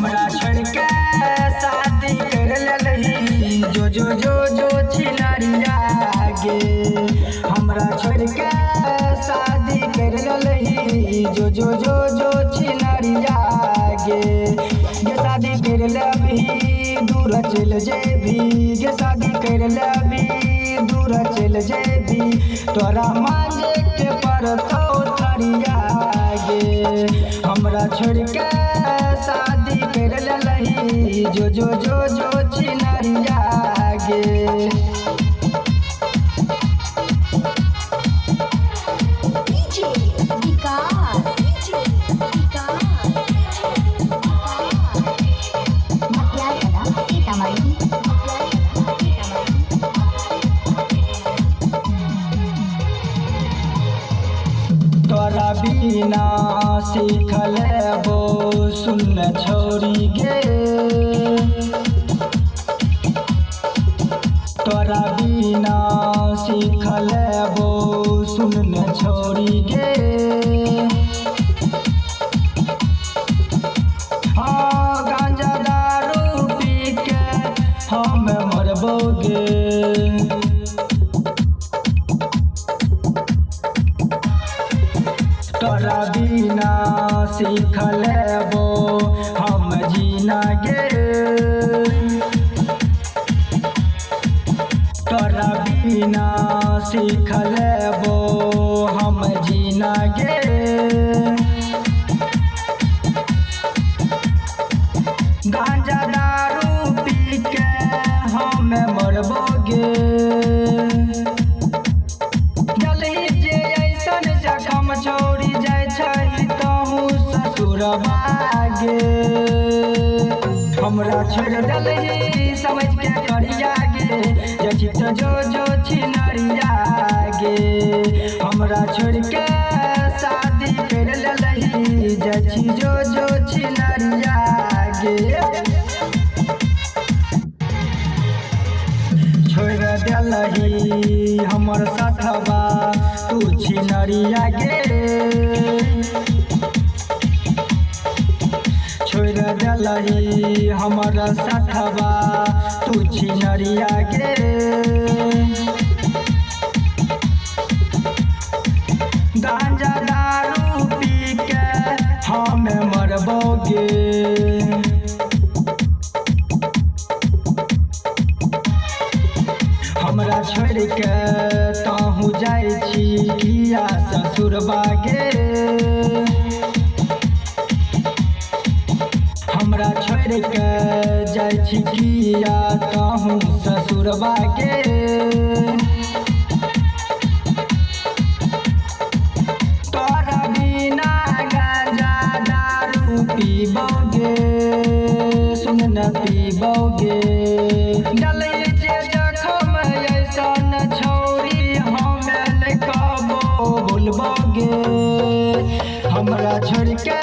हमरा छोड़ के शादी कर ललही जो जो जो जो छिनरिया गे। हमरा छोड़ के शादी कर ललही जो जो जो जो छिनरिया गे। गे शादी कर लबही दूर चल जेबी, गे शादी कर लबी दूर चल जेबी। तोरा मांगे के पड़तौ थरिया गे। हमरा छोड़ के शादी कर ललही जो जो जो जो छिनरिया गे। तोरा बिना सीखल बो सुन छोड़ी गे। तोरा बिना सीखल बो सुन छोड़ी गे। हाँ गांजा दारू पी के हम मरबोगे। तोरा बिना सीखल बो हम जीना गे। तोरा बिना सीखल बो हम जीना गे। गांजा दारू पी के हम मरबोगे। छोड़ी जाय छै तहू ससुरबा गे। हमरा छोड़ देलही समझ के करिया गे। जचित जो जो छिनरिया गे। हमरा छोड़ के शादी कर ललही जची जो जो छिनरिया गे। छोड़ देलही हमर साथवा तू छिनरिया गे। छोड़ देलही हमर साथवा तू छिनरिया गे। गांजा दारू पी के हम मरबोगे। हमरा छोड़ के तहू जाय छी किया ससुरबा गे। हमरा छोड़ के जाय छी किया तहू ससुरबा गे। तोरा बिना गांजा दारू पीबोगे सुन न पीबोगे। छोरी हम कबो भूलबोगे। हमरा छोड़ के